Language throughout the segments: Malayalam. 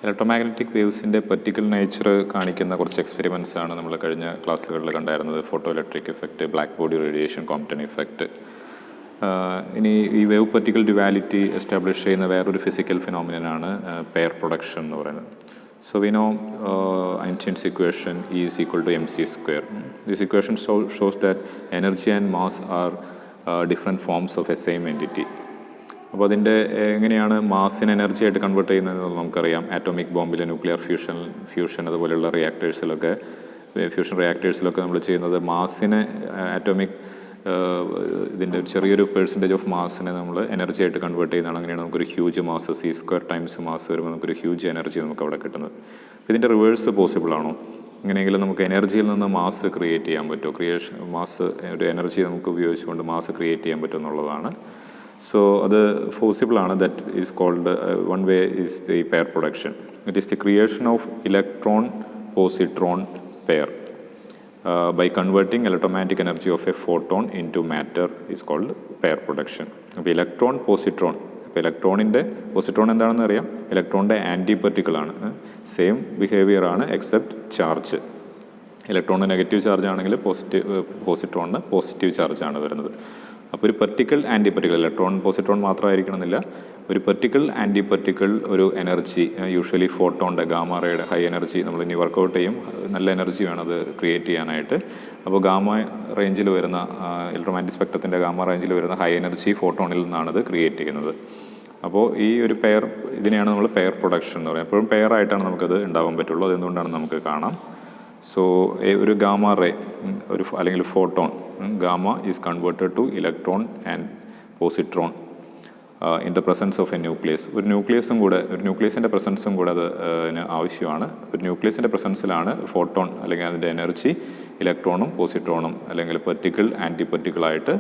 ഇലക്ട്രോമാഗ്നറ്റിക് വേവ്സിൻ്റെ പർട്ടിക്കുലർ നേച്ചർ കാണിക്കുന്ന കുറച്ച് എക്സ്പെരിമെൻറ്റ്സ് ആണ് നമ്മൾ കഴിഞ്ഞ ക്ലാസ്സുകളിൽ കണ്ടായിരുന്നത്. Photo electric effect, black body radiation, Compton effect. ഇനി ഈ വേവ് പർട്ടിക്കൽ ഡ്യുവാലിറ്റി എസ്റ്റാബ്ലിഷ് ചെയ്യുന്ന വേറൊരു ഫിസിക്കൽ ഫിനോമിനനാണ് പെയർ പ്രൊഡക്ഷൻ എന്ന് പറയുന്നത്. So we know Einstein's equation E is equal to mc square. This equation shows that energy and mass are different forms of a same entity. അപ്പോൾ അതിൻ്റെ എങ്ങനെയാണ് മാസിന് എനർജി ആയിട്ട് കൺവേർട്ട് ചെയ്യുന്നത് നമുക്കറിയാം. ആറ്റോമിക് ബോംബിൽ ന്യൂക്ലിയർ ഫ്യൂഷൻ അതുപോലെയുള്ള ഫ്യൂഷൻ റിയാക്ടേഴ്സിലൊക്കെ നമ്മൾ ചെയ്യുന്നത് മാസിനെ ആറ്റോമിക് ഇതിൻ്റെ ചെറിയൊരു പെർസെൻറ്റേജ് ഓഫ് മാസിനെ നമ്മൾ എനർജി ആയിട്ട് കൺവേർട്ട് ചെയ്യുന്നതാണ്. അങ്ങനെയാണ് നമുക്കൊരു huge mass c² times mass വരുമ്പോൾ നമുക്കൊരു ഹ്യൂജ് എനർജി നമുക്ക് അവിടെ കിട്ടുന്നത്. ഇതിൻ്റെ റിവേഴ്സ് പോസിബിൾ ആണോ? എങ്ങനെയെങ്കിലും നമുക്ക് എനർജിയിൽ നിന്ന് മാസ് ക്രിയേറ്റ് ചെയ്യാൻ പറ്റുമോ? മാസ് ഒരു എനർജി നമുക്ക് ഉപയോഗിച്ചുകൊണ്ട് മാസ് ക്രിയേറ്റ് ചെയ്യാൻ പറ്റും എന്നുള്ളതാണ്. സോ അത് പോസിബിളാണ്. That is called one way is the pair production. It is the creation of electron positron pair by converting electromagnetic energy of a photon into matter is called pair production. അപ്പോൾ ഇലക്ട്രോൺ പോസിട്രോൺ, ഇപ്പോൾ ഇലക്ട്രോണിൻ്റെ പോസിട്രോൺ എന്താണെന്ന് അറിയാം. ഇലക്ട്രോണിൻ്റെ ആൻറ്റി പാർട്ടിക്കിൾ ആണ്. സെയിം ബിഹേവിയർ ആണ് എക്സെപ്റ്റ് ചാർജ്. ഇലക്ട്രോണിന് നെഗറ്റീവ് ചാർജ് ആണെങ്കിൽ പോസിട്രോണിന് പോസിറ്റീവ് ചാർജാണ് വരുന്നത്. അപ്പോൾ ഒരു particle anti particle, electron positron മാത്രമായിരിക്കണമെന്നില്ല, ഒരു പെർട്ടിക്കിൾ ആൻറ്റി പാർട്ടിക്കിൾ ഒരു എനർജി, യൂഷ്വലി ഫോട്ടോണിൻ്റെ ഗാമ റേയുടെ ഹൈ എനർജി നമ്മൾ ഇനി വർക്കൗട്ട് ചെയ്യും. നല്ല എനർജി വേണം അത് ക്രിയേറ്റ് ചെയ്യാനായിട്ട്. അപ്പോൾ ഗാമ റേഞ്ചിൽ വരുന്ന ഇലക്ട്രോമാഗ്നറ്റിക് സ്പെക്ട്രത്തിൻ്റെ ഗാമ റേഞ്ചിൽ വരുന്ന ഹൈ എനർജി ഫോട്ടോണിൽ നിന്നാണ് ഇത് ക്രിയേറ്റ് ചെയ്യുന്നത്. അപ്പോൾ ഈ ഒരു പെയർ, ഇതിനെയാണ് നമ്മൾ പെയർ പ്രൊഡക്ഷൻ എന്ന് പറയുന്നത്. എപ്പോഴും പെയർ ആയിട്ടാണ് നമുക്കത് ഉണ്ടാവാൻ പറ്റുള്ളൂ. അതെന്തുകൊണ്ടാണ് നമുക്ക് കാണാം. സോ ഒരു ഗാമ റേ അല്ലെങ്കിൽ photon gamma is converted to electron and positron in the presence of a nucleus. ഒരു ന്യൂക്ലിയസിൻ്റെ പ്രസൻസും കൂടെ അതിന് ആവശ്യമാണ്. ഒരു ന്യൂക്ലിയസിൻ്റെ പ്രസൻസിലാണ് ഫോട്ടോൺ അല്ലെങ്കിൽ അതിൻ്റെ എനർജി ഇലക്ട്രോണും പോസിട്രോണും അല്ലെങ്കിൽ പെർട്ടിക്കിൾ ആൻറ്റി പെർട്ടിക്കിളായിട്ട്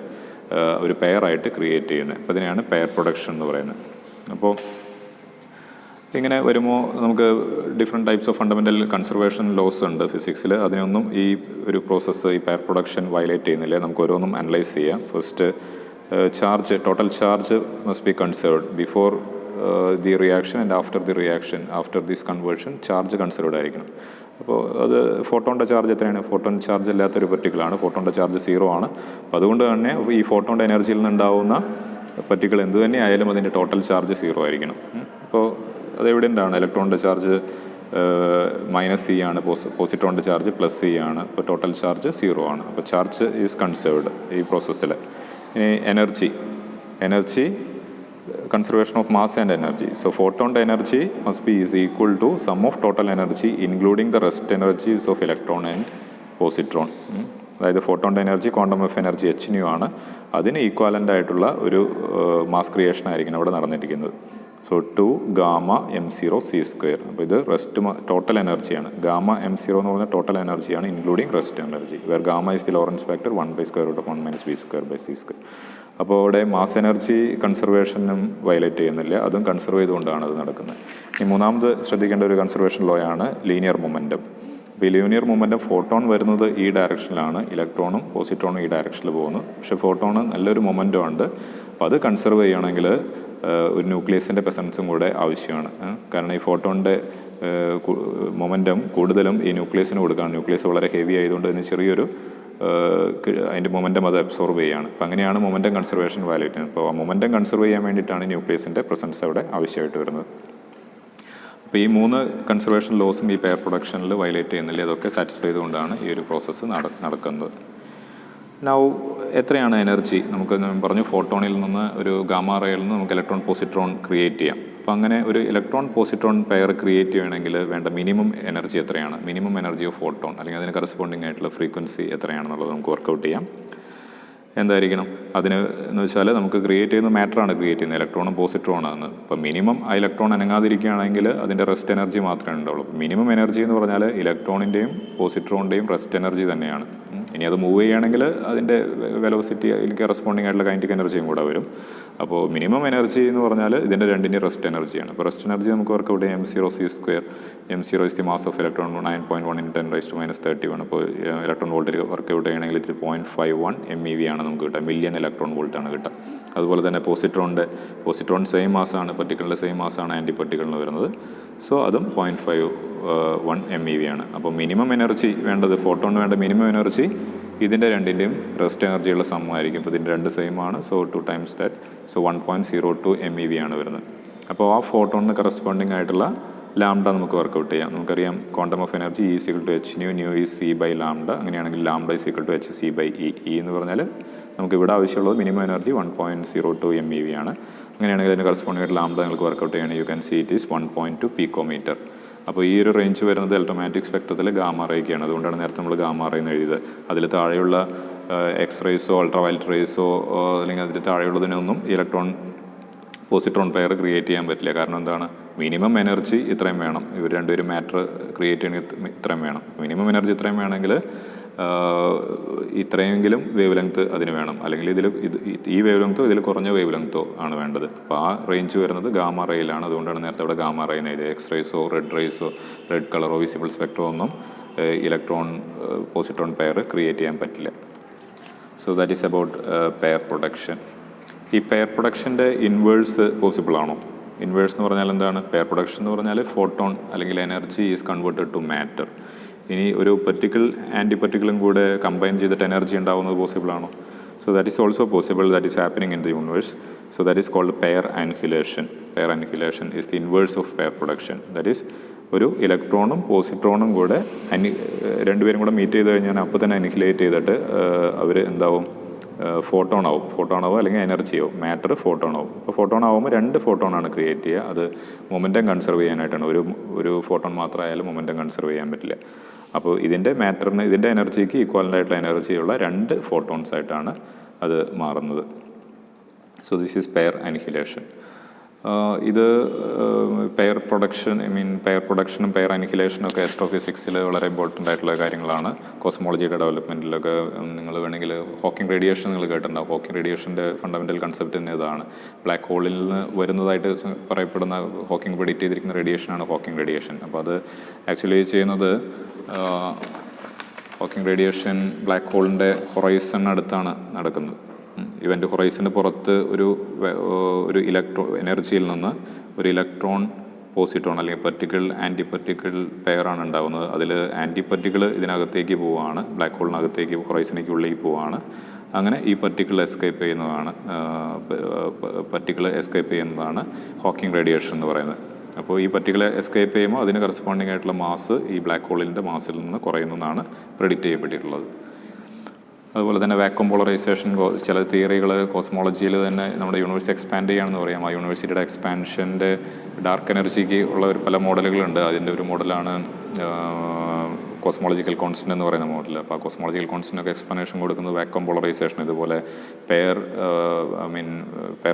ഒരു പെയറായിട്ട് ക്രിയേറ്റ് ചെയ്യുന്നത്. അപ്പോൾ ഇതിനെയാണ് പെയർ പ്രൊഡക്ഷൻ എന്ന് പറയുന്നത്. അപ്പോൾ ഇങ്ങനെ വരുമ്പോൾ നമുക്ക് different types of fundamental conservation loss ഉണ്ട് ഫിസിക്സിൽ. അതിനൊന്നും ഈ ഒരു പ്രോസസ്സ്, ഈ പെയർ പ്രൊഡക്ഷൻ വയലേറ്റ് ചെയ്യുന്നില്ല. നമുക്ക് ഓരോന്നും അനലൈസ് ചെയ്യാം. First charge, total charge must be conserved before the reaction and after the reaction. After this conversion charge conserved ആയിരിക്കണം. അപ്പോൾ അത് ഫോട്ടോണിൻ്റെ ചാർജ് എത്രയാണ്? ഫോട്ടോൺ ചാർജ് ഇല്ലാത്തൊരു പർട്ടിക്കിളാണ്. ഫോട്ടോണിൻ്റെ ചാർജ് 0 ആണ്. അപ്പോൾ അതുകൊണ്ട് തന്നെ ഈ ഫോട്ടോണിൻ്റെ എനർജിയിൽ നിന്നുണ്ടാവുന്ന പർട്ടിക്കിൾ എന്ത് തന്നെ ആയാലും അതിൻ്റെ ടോട്ടൽ ചാർജ് 0 ആയിരിക്കണം. അപ്പോൾ അത് എവിഡൻ്റാണ്. ഇലക്ട്രോണിൻ്റെ ചാർജ് -c ആണ്, പോസിട്രോണിൻ്റെ ചാർജ് +c ആണ്. അപ്പോൾ ടോട്ടൽ ചാർജ് 0 ആണ്. അപ്പോൾ ചാർജ് ഈസ് കൺസേർവ്ഡ് ഈ പ്രോസസ്സിൽ. ഇനി energy conservation of mass and energy. So ഫോട്ടോണിൻ്റെ energy must be is equal to sum of total energy including the rest energies of electron and positron. അതായത് ഫോട്ടോണിൻ്റെ energy quantum of energy h ആണ്. അതിന് ഈക്വാലൻ്റ് ആയിട്ടുള്ള ഒരു മാസ് ക്രിയേഷൻ ആയിരിക്കണം അവിടെ നടന്നിരിക്കുന്നത്. So 2 gamma m0 c². അപ്പോൾ ഇത് ടോട്ടൽ എനർജിയാണ്. ഗാമ m0 എന്ന് പറഞ്ഞാൽ ടോട്ടൽ എനർജിയാണ് including rest energy. Where gamma is the Lorentz factor 1/√1 - v²/c². അപ്പോൾ അവിടെ മാസ് എനർജി കൺസർവേഷനും വയലേറ്റ് ചെയ്യുന്നില്ല. അതും കൺസർവ് ചെയ്തുകൊണ്ടാണ് അത് നടക്കുന്നത്. ഈ മൂന്നാമത് ശ്രദ്ധിക്കേണ്ട ഒരു കൺസർവേഷൻ ലോ ആണ് ലീനിയർ മൊമെൻറ്റം. അപ്പോൾ ഈ ലീനിയർ മൊമെൻറ്റം ഫോട്ടോൺ വരുന്നത് ഈ ഡയറക്ഷനിലാണ്, ഇലക്ട്രോണും പോസിട്രോണും ഈ ഡയറക്ഷനിൽ പോകുന്നു. പക്ഷേ ഫോട്ടോണ് നല്ലൊരു മൊമെൻറ്റം ഉണ്ട്. അപ്പോൾ അത് കൺസർവ് ചെയ്യുകയാണെങ്കിൽ ഒരു ന്യൂക്ലിയസിൻ്റെ പ്രസൻസും കൂടെ ആവശ്യമാണ്. കാരണം ഈ ഫോട്ടോണിൻ്റെ മൊമെൻറ്റം കൂടുതലും ഈ ന്യൂക്ലിയസിന് കൊടുക്കുകയാണ്. ന്യൂക്ലിയസ് വളരെ ഹെവി ആയതുകൊണ്ട് ഇതിന് ചെറിയൊരു അതിൻ്റെ മൊമെൻറ്റം അത് അബ്സോർബ് ചെയ്യുകയാണ്. അപ്പോൾ അങ്ങനെയാണ് മൊമെൻറ്റം കൺസർവേഷൻ വയലേറ്റ് ചെയ്യുന്നത്. അപ്പോൾ ആ മൊമെൻറ്റം കൺസർവ് ചെയ്യാൻ വേണ്ടിയിട്ടാണ് ന്യൂക്ലിയസിൻ്റെ പ്രസൻസ് അവിടെ ആവശ്യമായിട്ട് വരുന്നത്. അപ്പോൾ ഈ 3 കൺസർവേഷൻ ലോസും ഈ പെയർ പ്രൊഡക്ഷനിൽ വയലേറ്റ് ചെയ്യുന്നില്ല. അതൊക്കെ സാറ്റിസ്ഫൈ ചെയ്തുകൊണ്ടാണ് ഈ ഒരു പ്രോസസ്സ് നടക്കുന്നത്. നൗ എത്രയാണ് എനർജി? നമുക്ക് പറഞ്ഞു ഫോട്ടോണിൽ നിന്ന് ഒരു ഗാമ റേയിൽ നിന്ന് നമുക്ക് ഇലക്ട്രോൺ പോസിട്രോൺ ക്രിയേറ്റ് ചെയ്യാം. അപ്പോൾ അങ്ങനെ ഒരു ഇലക്ട്രോൺ പോസിട്രോൺ പെയർ ക്രിയേറ്റ് ചെയ്യണമെങ്കിൽ വേണ്ട മിനിമം എനർജി എത്രയാണ്? മിനിമം എനർജി ഓഫ് ഫോട്ടോൺ അല്ലെങ്കിൽ അതിന് കറസ്പോണ്ടിങ് ആയിട്ടുള്ള ഫ്രീക്വൻസി എത്രയാണെന്നുള്ളത് നമുക്ക് വർക്കൗട്ട് ചെയ്യാം. എന്തായിരിക്കണം അതിന് എന്ന് വെച്ചാൽ നമുക്ക് ക്രിയേറ്റ് ചെയ്യുന്ന മാറ്ററാണ് ക്രിയേറ്റ് ചെയ്യുന്നത്, ഇലക്ട്രോണും പോസിട്രോണാണ്. അപ്പോൾ മിനിമം ആ ഇലക്ട്രോൺ അനങ്ങാതിരിക്കുകയാണെങ്കിൽ അതിൻ്റെ റെസ്റ്റ് എനർജി മാത്രമേ ഉണ്ടാവുള്ളൂ. മിനിമം എനർജി എന്ന് പറഞ്ഞാൽ ഇലക്ട്രോണിൻ്റെയും പോസിട്രോണിൻ്റെയും റെസ്റ്റ് എനർജി തന്നെയാണ്. ഇനി അത് മൂവ് ചെയ്യുകയാണെങ്കിൽ അതിൻ്റെ വെലോസിറ്റി അതിൽ കറസ്പോണ്ടിങ് ആയിട്ടുള്ള കൈനറ്റിക് എനർജിയും കൂടെ വരും. അപ്പോൾ മിനിമം എനർജി എന്ന് പറഞ്ഞാൽ ഇതിൻ്റെ രണ്ടിൻ്റെയും റെസ്റ്റ് എനർജിയാണ്. അപ്പോൾ റെസ്റ്റ് എനർജി നമുക്ക് വർക്കൗട്ട് ചെയ്യാം m0 c². m0 is the mass of electron 9.1 × 10⁻³ അപ്പോൾ ഇലക്ട്രോൺ വോൾട്ടിൽ വർക്കൗട്ട് ചെയ്യണമെങ്കിൽ ഇത് 0.51 MeV ആണ് നമുക്ക് കിട്ടുക. മില്യൺ ഇലക്ട്രോൺ വോൾട്ടാണ് കിട്ടുക. അതുപോലെ തന്നെ പോസിട്രോൺ സെയിം മാസാണ്, പർട്ടിക്കിളിൻ്റെ സെയിം മാസാണ് ആൻറ്റി പർട്ടിക്കിളിന് വരുന്നത്. സോ അതും 0.51 MeV ആണ്. അപ്പോൾ മിനിമം എനർജി വേണ്ടത്, ഫോട്ടോണിന് വേണ്ട മിനിമം എനർജി ഇതിൻ്റെ രണ്ടിൻ്റെയും റെസ്റ്റ് എനർജിയുള്ള സമ്മമായിരിക്കും. ഇപ്പോൾ ഇതിൻ്റെ രണ്ട് സെയിം ആണ്. So 2 times that, so 1.02 MeV ആണ് വരുന്നത്. അപ്പോൾ ആ ഫോട്ടോണിന് കറസ്പോണ്ടിങ് ആയിട്ടുള്ള ലാംഡ നമുക്ക് വർക്കൗട്ട് ചെയ്യാം. നമുക്കറിയാം quantum of energy E = h nu, nu is C/λ. അങ്ങനെയാണെങ്കിൽ lambda is equal to hc/E. E എന്ന് പറഞ്ഞാൽ നമുക്ക് ഇവിടെ ആവശ്യമുള്ളത് മിനിമം എനർജി 1.02 MeV ആണ്. അങ്ങനെയാണെങ്കിൽ അതിന് കറസ്പോണ്ടിങ് ആയിട്ട് ലാംഡ നിങ്ങൾക്ക് വർക്കൗട്ട് ചെയ്യുകയാണെങ്കിൽ you can see it is 1.2 പിക്കോമീറ്റർ. അപ്പോൾ ഈ ഒരു റേഞ്ച് വരുന്നത് ഇലക്ട്രോമാഗ്നറ്റിക് സ്പെക്ട്രത്തിൽ ഗാമ റേക്കാണ്. അതുകൊണ്ടാണ് നേരത്തെ നമ്മൾ ഗാമ റേ എന്ന് എഴുതിയത്. അതിൽ താഴെയുള്ള എക്സ്റേസോ അൾട്രാവയലറ്റ് റേസോ അല്ലെങ്കിൽ അതിൽ താഴെയുള്ളതിനൊന്നും ഇലക്ട്രോൺ പോസിട്രോൺ പെയർ ക്രിയേറ്റ് ചെയ്യാൻ പറ്റില്ല. കാരണം എന്താണ്, മിനിമം എനർജി ഇത്രയും വേണം. ഇവർ രണ്ടുപേരും മാറ്റർ ക്രിയേറ്റ് ചെയ്യണമെങ്കിൽ ഇത്രയും വേണം. മിനിമം എനർജി ഇത്രയും വേണമെങ്കിൽ ഇത്രയെങ്കിലും വേവ് ലെങ്ത്ത് അതിന് വേണം. അല്ലെങ്കിൽ ഈ വേവ് ലെങ്ത്തോ ഇതിൽ കുറഞ്ഞ വേവ് ലെങ്ത്തോ ആണ് വേണ്ടത്. അപ്പോൾ ആ റേഞ്ച് വരുന്നത് ഗാമ റേയിലാണ്. അതുകൊണ്ടാണ് നേരത്തെ ഇവിടെ ഗാമ റേന്ന് എഴുതിയത്. എക്സ്റേസോ റെഡ് കളറോ വിസിബിൾ സ്പെക്ട്രോ ഒന്നും ഇലക്ട്രോൺ പോസിട്രോൺ പെയർ ക്രിയേറ്റ് ചെയ്യാൻ പറ്റില്ല. So that is about pair production. ഈ പെയർ പ്രൊഡക്ഷൻ്റെ ഇൻവേഴ്സ് പോസിബിൾ ആണോ? ഇൻവേഴ്സ് എന്ന് പറഞ്ഞാൽ എന്താണ്? പെയർ പ്രൊഡക്ഷൻ എന്ന് പറഞ്ഞാൽ ഫോട്ടോൺ അല്ലെങ്കിൽ energy is converted to matter. ഇനി ഒരു പെർട്ടിക്കിൾ ആൻറ്റി പെർട്ടിക്കിളും കൂടെ കമ്പൈൻ ചെയ്തിട്ട് എനർജി ഉണ്ടാവുന്നത് പോസിബിൾ ആണോ? So that is also possible. That is happening in the universe. So that is called pair annihilation. Pair annihilation is the inverse of pair production. That is ഒരു ഇലക്ട്രോണും പോസിട്രോണും കൂടെ രണ്ടുപേരും കൂടെ മീറ്റ് ചെയ്ത് കഴിഞ്ഞാൽ അപ്പോൾ തന്നെ അനിഹിലേറ്റ് ചെയ്തിട്ട് അവർ എന്താവും? ഫോട്ടോണാവും അല്ലെങ്കിൽ എനർജിയാവും. മാറ്റർ ഫോട്ടോണാവും. അപ്പോൾ ഫോട്ടോണാവുമ്പോൾ 2 ഫോട്ടോണാണ് ക്രിയേറ്റ് ചെയ്യുക. അത് മൊമെൻറ്റം കൺസർവ് ചെയ്യാനായിട്ടാണ്. ഒരു ഫോട്ടോൺ മാത്രമായാലും മൊമെൻറ്റം കൺസർവ് ചെയ്യാൻ പറ്റില്ല. അപ്പോൾ ഇതിൻ്റെ എനർജിക്ക് ഈക്വലൻ്റ് ആയിട്ടുള്ള എനർജിയുള്ള 2 ഫോട്ടോൺസ് ആയിട്ടാണ് അത് മാറുന്നത്. So this is pair annihilation. ഇത് പെയർ പ്രൊഡക്ഷനും പെയർ അനിഹിലേഷനും ഒക്കെ ആസ്ട്രോഫിസിക്സിൽ വളരെ ഇമ്പോർട്ടൻ്റ് ആയിട്ടുള്ള കാര്യങ്ങളാണ്. കോസ്മോളജിയുടെ ഡെവലപ്മെൻറ്റിലൊക്കെ നിങ്ങൾ വേണമെങ്കിൽ ഹോക്കിംഗ് റേഡിയേഷൻ നിങ്ങൾ കേട്ടിട്ടുണ്ടാവും. ഹോക്കിംഗ് റേഡിയേഷൻ്റെ ഫണ്ടമെൻ്റൽ കൺസെപ്റ്റ് തന്നെ ഇതാണ്. ബ്ലാക്ക് ഹോളിൽ നിന്ന് വരുന്നതായിട്ട് പറയപ്പെടുന്ന ഹോക്കിംഗ് പ്രെഡിക്റ്റ് ചെയ്തിരിക്കുന്ന റേഡിയേഷനാണ് ഹോക്കിംഗ് റേഡിയേഷൻ. അപ്പോൾ അത് ആക്ച്വലി ചെയ്യുന്നത് ഹോക്കിംഗ് റേഡിയേഷൻ ബ്ലാക്ക് ഹോളിൻ്റെ ഹൊറൈസണിനടുത്താണ് നടക്കുന്നത്. ഇവൻ്റെ ഹൊറൈസന് പുറത്ത് ഒരു എനർജിയിൽ നിന്ന് ഒരു ഇലക്ട്രോൺ പോസിട്രോൺ അല്ലെങ്കിൽ പെർട്ടിക്കിൾ ആൻറ്റി പെർട്ടിക്കിൾ പെയറാണ് ഉണ്ടാകുന്നത്. അതിൽ ആൻറ്റി പെർട്ടിക്കിൾ ഇതിനകത്തേക്ക് പോവുകയാണ്, ബ്ലാക്ക് ഹോളിനകത്തേക്ക് ഹൊറൈസനേക്ക് ഉള്ളിലേക്ക് പോവുകയാണ്. അങ്ങനെ ഈ പെർട്ടിക്കിൾ എസ്കേപ്പ് ചെയ്യുന്നതാണ് ഹോക്കിംഗ് റേഡിയേഷൻ എന്ന് പറയുന്നത്. അപ്പോൾ ഈ പെർട്ടിക്കിൾ എസ്കേപ്പ് ചെയ്യുമ്പോൾ അതിന് കറസ്പോണ്ടിങ് ആയിട്ടുള്ള മാസ് ഈ ബ്ലാക്ക് ഹോളിൻ്റെ മാസിൽ നിന്ന് കുറയുന്നതാണ് പ്രെഡിക്റ്റ് ചെയ്യപ്പെട്ടിട്ടുള്ളത്. അതുപോലെ തന്നെ വാക്വം പോളറൈസേഷൻ, ചില തിയറികൾ കോസ്മോളജിയിൽ തന്നെ നമ്മുടെ യൂണിവേഴ്സ് എക്സ്പാൻഡ് ചെയ്യുകയാണെന്ന് പറയാം. ആ യൂണിവേഴ്സിറ്റിയുടെ എക്സ്പാൻഷൻ്റെ ഡാർക്ക് എനർജിക്ക് ഉള്ള പല മോഡലുകളുണ്ട്. അതിൻ്റെ ഒരു മോഡലാണ് കോസ്മോളജിക്കൽ കോൺസ്റ്റൻ്റ് എന്ന് പറയുന്ന മോഡൽ. അപ്പോൾ ആ കോസ്മോളജിക്കൽ കോൺസ്റ്റൻ്റൊക്കെ എക്സ്പ്ലനേഷൻ കൊടുക്കുന്നത് വാക്വം പോളറൈസേഷൻ, ഇതുപോലെ പെയർ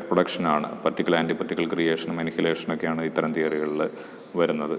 പ്രൊഡക്ഷനാണ്. പെർട്ടിക്കിൾ ആൻറ്റി പെർട്ടിക്കിൾ ക്രിയേഷനും അനിഹിലേഷനൊക്കെയാണ് ഇത്തരം തിയറികളിൽ വരുന്നത്.